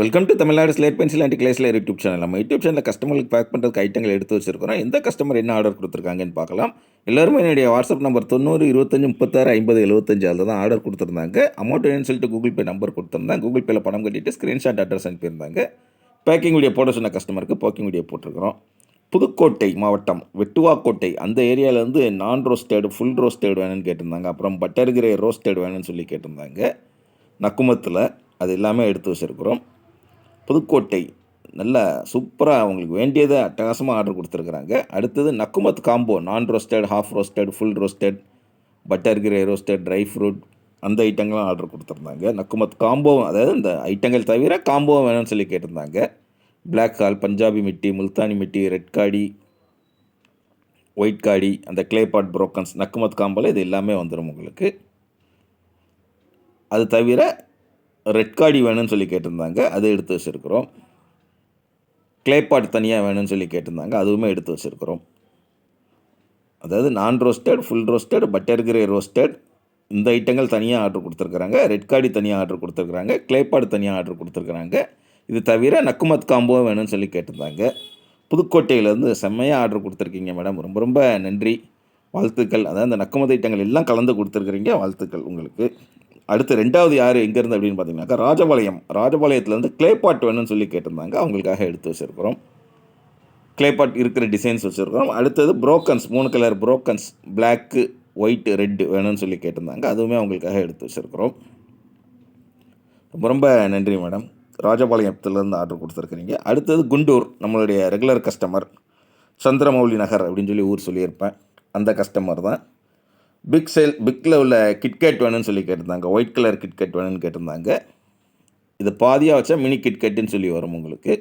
Welcome to Tamil Nadu slate pencil and கிளேஸ்ல YouTube channel. நம்ம YouTube சேனலில் கஸ்டமருக்கு பேக் பண்ணுறதுக்கு ஐட்டங்கள் எடுத்து வச்சிருக்கிறோம். எந்த கஸ்டமர் என்ன ஆர்டர் கொடுத்துருக்காங்கன்னு பார்க்கலாம். எல்லாருமே என்னுடைய வாட்ஸ்அப் நம்பர் 90 25 36 50 75 அதில் தான் ஆர்டர் கொடுத்துருந்தாங்க. அமௌண்ட் வேணும்னு சொல்லிட்டு கூகுள் பே நம்பர் கொடுத்துருந்தாங்க. கூகுள் பேயில் பணம் கட்டிட்டு ஸ்க்ரீன்ஷாட் அட்ரஸ் அனுப்பியிருந்தாங்க. பேக்கிங் வீடியோ போட சொன்ன கஸ்டமருக்கு பேக்கிங் வீடியோ போட்டிருக்கிறோம். புதுக்கோட்டை மாவட்டம் வெட்டுவாக்கோட்டை அந்த ஏரியாவிலேருந்து நான் ரோஸ்டட் ஃபுல் ரோஸ்டட் வேணும்னு கேட்டிருந்தாங்க. அப்புறம் பட்டர் கிரே ரோஸ்டட் வேணும்னு சொல்லி கேட்டிருந்தாங்க. நக்குமத்தில் அது எல்லாமே எடுத்து வச்சுருக்குறோம். புதுக்கோட்டை நல்ல சூப்பராக அவங்களுக்கு வேண்டியதை அட்டகாசமாக ஆர்டர் கொடுத்துருக்குறாங்க. அடுத்தது நக்குமத் combo non roasted half roasted full roasted butter grey roasted dry fruit அந்த ஐட்டங்களும் ஆர்டர் கொடுத்துருந்தாங்க. நக்குமத் காம்போ அதாவது இந்த ஐட்டங்கள் தவிர காம்போ வேணும்னு சொல்லி கேட்டிருந்தாங்க. பிளாக் ஹால், பஞ்சாபி மிட்டி, முல்தானி மிட்டி, ரெட் காடி, ஒயிட் காடி, அந்த கிளே பாட் புரோக்கன்ஸ் நக்குமத் காம்போவில் இது எல்லாமே வந்துடும் உங்களுக்கு. அது தவிர ரெட் காடி வேணும்னு சொல்லி கேட்டிருந்தாங்க, அது எடுத்து வச்சுருக்குறோம். கிளேபாட் தனியாக வேணும்னு சொல்லி கேட்டிருந்தாங்க, அதுவுமே எடுத்து வச்சுருக்குறோம். அதாவது நான் roasted full roasted butter grey roasted இந்த ஐட்டங்கள் தனியாக ஆர்டர் கொடுத்துருக்குறாங்க. ரெட் காடி தனியாக ஆர்டர் கொடுத்துருக்குறாங்க. கிளேபாட் தனியாக ஆர்டர் கொடுத்துருக்குறாங்க. இது தவிர நக்குமத் காம்போ வேணும்னு சொல்லி கேட்டிருந்தாங்க. புதுக்கோட்டையிலேருந்து செம்மையாக ஆர்டர் கொடுத்துருக்கீங்க மேடம், ரொம்ப ரொம்ப நன்றி, வாழ்த்துக்கள். அதாவது இந்த நக்குமத் ஐட்டங்கள் எல்லாம் கலந்து கொடுத்துருக்குறீங்க, வாழ்த்துக்கள் உங்களுக்கு. அடுத்து ரெண்டாவது யார் எங்கேருந்து அப்படின்னு பார்த்தீங்கன்னாக்கா ராஜபாளையத்துலேருந்து கிளேபாட் வேணும்னு சொல்லி கேட்டிருந்தாங்க, அவங்களுக்காக எடுத்து வச்சுருக்கிறோம். கிளேபாட் இருக்கிற டிசைன்ஸ் வச்சுருக்கிறோம். அடுத்தது புரோக்கன்ஸ் 3 கலர் புரோக்கன்ஸ் பிளாக்கு ஒயிட் ரெட்டு வேணும்னு சொல்லி கேட்டிருந்தாங்க, அதுவுமே அவங்களுக்காக எடுத்து வச்சுருக்கிறோம். ரொம்ப ரொம்ப நன்றி மேடம், ராஜபாளையத்துலேருந்து ஆர்டர் கொடுத்துருக்குறீங்க. அடுத்தது குண்டூர் நம்மளுடைய ரெகுலர் கஸ்டமர் சந்திரமௌலி நகர் அப்படின்னு சொல்லி ஊர் சொல்லியிருப்பேன், அந்த கஸ்டமர் தான். பிக்கில் உள்ள கிட்கேட் வேணும்னு சொல்லி கேட்டிருந்தாங்க. ஒயிட் கலர் கிட்கேட் வேணும்னு கேட்டிருந்தாங்க. இது பாதியாக வச்சா மினி கிட்கேட்டுன்னு சொல்லி வரும் உங்களுக்கு,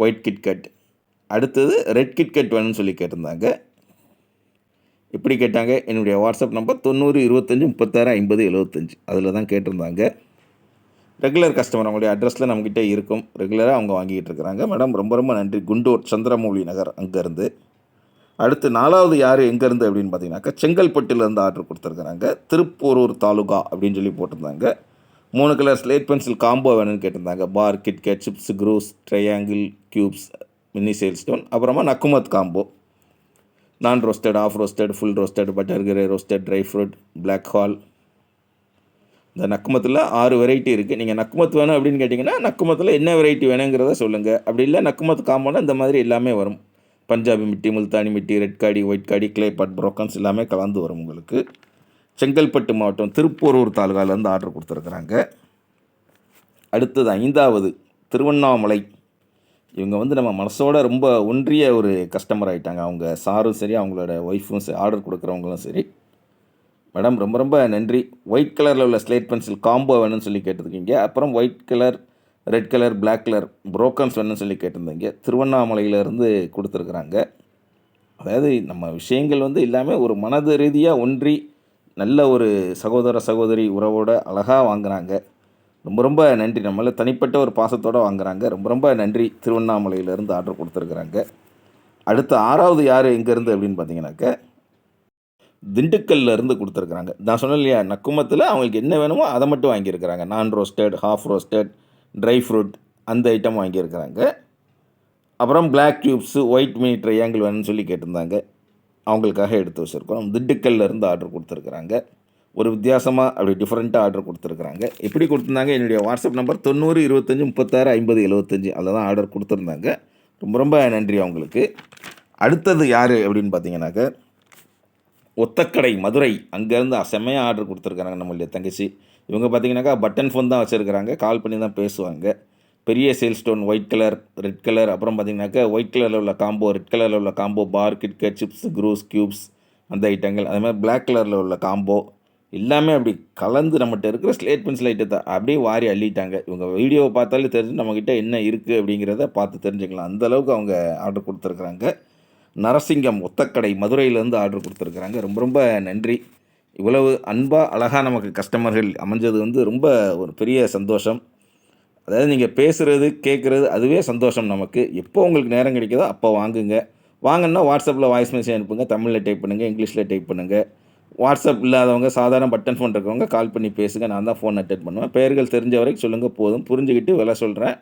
ஒயிட் கிட்கேட். அடுத்தது ரெட் கிட்கேட் வேணும்னு சொல்லி கேட்டிருந்தாங்க. இப்படி கேட்டாங்க. என்னுடைய வாட்ஸ்அப் நம்பர் 90 25 36 50 75 அதில் தான் கேட்டிருந்தாங்க. ரெகுலர் கஸ்டமர் அவங்களுடைய அட்ரஸில் நம்மக்கிட்ட இருக்கும், ரெகுலராக அவங்க வாங்கிக்கிட்டு இருக்கிறாங்க. மேடம் ரொம்ப ரொம்ப நன்றி, குண்டூர் சந்திரமௌலி நகர் அங்கேருந்து. அடுத்து 4வது யார் எங்கேருந்து அப்படின்னு பார்த்தீங்கன்னாக்கா செங்கல்பட்டுலேருந்து ஆர்டர் கொடுத்துருக்குறாங்க. திருப்போரூர் தாலுகா அப்படின்னு சொல்லி போட்டிருந்தாங்க. 3 கலர் ஸ்லேட் பென்சில் காம்போ வேணும்னு கேட்டிருந்தாங்க. Bar, KitKat, chips, cruise, triangle, cubes, mini shell stone. அப்புறமா நக்குமத் combo non roasted half roasted full roasted butter grey roasted dry fruit black hall. இந்த நக்குமத்தில் 6 வெரைட்டி இருக்குது. நீங்கள் நக்குமத் வேணும் அப்படின்னு கேட்டிங்கன்னா நக்குமத்தில் என்ன வெரைட்டி வேணுங்கிறத சொல்லுங்கள். அப்படி இல்லை நக்குமத் காம்போனா இந்த மாதிரி எல்லாமே வரும். பஞ்சாபி மிட்டி, முல்தானி மிட்டி, ரெட் காடி, ஒயிட் காடி, கிளேபாட் புரோக்கன்ஸ் எல்லாமே கலந்து வரும் உங்களுக்கு. செங்கல்பட்டு மாவட்டம் திருப்போரூர் தாலுகாலேருந்து ஆர்டர் கொடுத்துருக்குறாங்க. அடுத்தது 5வது திருவண்ணாமலை. இவங்க நம்ம மனசோட ரொம்ப ஒன்றிய ஒரு கஸ்டமர் ஆகிட்டாங்க. அவங்க சாரும் சரி, அவங்களோட ஒய்ஃபும் சரி, ஆர்டர் கொடுக்குறவங்களும் சரி. மேடம் ரொம்ப ரொம்ப நன்றி. ஒயிட் கலரில் உள்ள ஸ்லேட் பென்சில் காம்போ வேணும்னு சொல்லி கேட்டிருக்கீங்க. அப்புறம் white colour, red colour, black colour brokens வேணும்னு சொல்லி கேட்டிருந்தீங்க. திருவண்ணாமலையிலேருந்து கொடுத்துருக்குறாங்க. அதாவது நம்ம விஷயங்கள் எல்லாமே ஒரு மனது ரீதியாக ஒன்றி நல்ல ஒரு சகோதர சகோதரி உறவோடு அழகாக வாங்குகிறாங்க. ரொம்ப ரொம்ப நன்றி. நம்மள தனிப்பட்ட ஒரு பாசத்தோடு வாங்குகிறாங்க. ரொம்ப ரொம்ப நன்றி. திருவண்ணாமலையிலேருந்து ஆர்டர் கொடுத்துருக்குறாங்க. அடுத்து 6வது யார் எங்கேருந்து அப்படின்னு பார்த்தீங்கன்னாக்க திண்டுக்கல்லேருந்து கொடுத்துருக்குறாங்க. நான் சொன்னேன் இல்லையா, நக்குமத்தில் அவங்களுக்கு என்ன வேணுமோ அதை மட்டும் வாங்கியிருக்கிறாங்க. நான் roasted, half roasted, dry fruit அந்த ஐட்டம் வாங்கியிருக்கிறாங்க. அப்புறம் black cubes, white mini triangle வேணும்னு சொல்லி கேட்டிருந்தாங்க, அவங்களுக்காக எடுத்து வச்சுருக்கோம். திண்டுக்கல்லேருந்து ஆர்டர் கொடுத்துருக்குறாங்க. ஒரு வித்தியாசமாக அப்படி டிஃப்ரெண்ட்டாக ஆர்டர் கொடுத்துருக்குறாங்க. எப்படி கொடுத்துருந்தாங்க, என்னுடைய வாட்ஸ்அப் நம்பர் 90 25 36 50 75 அதில் தான் ஆர்டர் கொடுத்துருந்தாங்க. ரொம்ப ரொம்ப நன்றி அவங்களுக்கு. அடுத்தது யார் அப்படின்னு பார்த்தீங்கன்னாக்க ஒத்தக்கடை மதுரை அங்கேருந்து செம்மையாக ஆர்டர் கொடுத்துருக்குறாங்க நம்மளுடைய தங்கச்சி. இவங்க பார்த்தீங்கன்னாக்கா பட்டன் ஃபோன் தான் வச்சுருக்கிறாங்க, கால் பண்ணி தான் பேசுவாங்க. பெரிய sale stone white colour, red colour, அப்புறம் பார்த்தீங்கன்னாக்கா ஒயிட் கலரில் உள்ள காம்போ, ரெட் கலரில் உள்ள காம்போ, பார், கிட்கேட், சிப்ஸ், க்ரூஸ், க்யூப்ஸ் அந்த ஐட்டங்கள், அதே மாதிரி பிளாக் கலரில் உள்ள காம்போ எல்லாமே அப்படி கலந்து நம்மகிட்ட இருக்கிற ஸ்லேட் பென்சில் ஐட்டத்தை அப்படியே வாரி அள்ளிட்டாங்க. இவங்க வீடியோவை பார்த்தாலே தெரிஞ்சு நம்மக்கிட்ட என்ன இருக்குது அப்படிங்கிறத பார்த்து தெரிஞ்சுக்கலாம். அந்தளவுக்கு அவங்க ஆர்டர் கொடுத்துருக்குறாங்க. நரசிங்கம் ஒத்தக்கடை மதுரையிலேருந்து ஆர்டர் கொடுத்துருக்குறாங்க. ரொம்ப ரொம்ப நன்றி. இவ்வளவு அன்பாக அழகாக நமக்கு கஸ்டமர்கள் அமைஞ்சது ரொம்ப ஒரு பெரிய சந்தோஷம். அதாவது நீங்கள் பேசுகிறது கேட்குறது அதுவே சந்தோஷம் நமக்கு. எப்போ உங்களுக்கு நேரம் கிடைக்குதோ அப்போ வாங்குங்க. வாங்கன்னா வாட்ஸ்அப்பில் வாய்ஸ் மெசேஜ் அனுப்புங்க. தமிழில் டைப் பண்ணுங்கள், இங்கிலீஷில் டைப் பண்ணுங்கள். வாட்ஸ்அப் இல்லாதவங்க, சாதாரண பட்டன் ஃபோன் இருக்கவங்க கால் பண்ணி பேசுங்க. நான் தான் ஃபோன் அட்டெண்ட் பண்ணுவேன். பெயர்கள் தெரிஞ்ச வரைக்கும் சொல்லுங்க போதும். புரிஞ்சுகிட்டு விலை சொல்றேன்.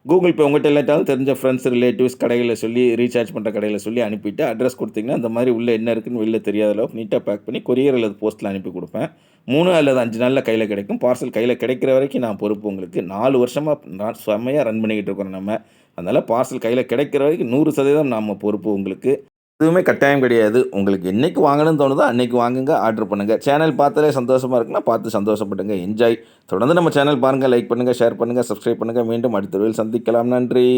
கூகுள் பே உங்கள்ட்ட இல்லாட்டாலும் தெரிஞ்ச ஃப்ரெண்ட்ஸ், ரிலேட்டிவ்ஸ் கடைகள்ல சொல்லி ரீசார்ஜ் பண்ற கடையில சொல்லி அனுப்பிட்டு, அட்ரஸ் குடுத்தீங்கன்னா, இந்த மாரி உள்ள என்ன இருக்குன்னு வெளில தெரியாத அளவுக்கு நீட்டா பேக் பண்ணி கொரியர் அல்லது போஸ்ட்ல அனுப்பி குடுப்பேன். 3 அல்லது 5 நாள்ல கையில கிடைக்கும். பார்சல் கையில கிடைக்கிற வரைக்கும் நான் பொறுப்பு உங்களுக்கு. 4 வருஷமா நான் செம்மையா ரன் பண்ணிக்கிட்டு இருக்கிறோம் நம்ம. அதனால பார்சல் கையில கிடைக்கிற வரைக்கும் 100% நாம பொறுப்பு உங்களுக்கு. எதுவுமே கட்டாயம் கிடையாது. உங்களுக்கு என்னைக்கு வாங்கணும்னு தோணுதோ, அன்னைக்கு வாங்குங்க, ஆர்டர் பண்ணுங்க. சேனல் பார்த்தாலே சந்தோஷமா இருக்குன்னா, பார்த்து சந்தோஷப்படுங்க. என்ஜாய். தொடர்ந்து நம்ம சேனல் பாருங்க, லைக் பண்ணுங்க, ஷேர் பண்ணுங்க, சப்ஸ்கிரைப் பண்ணுங்க. மீண்டும் அடுத்த வீடியோவில் சந்திக்கலாம். நன்றி.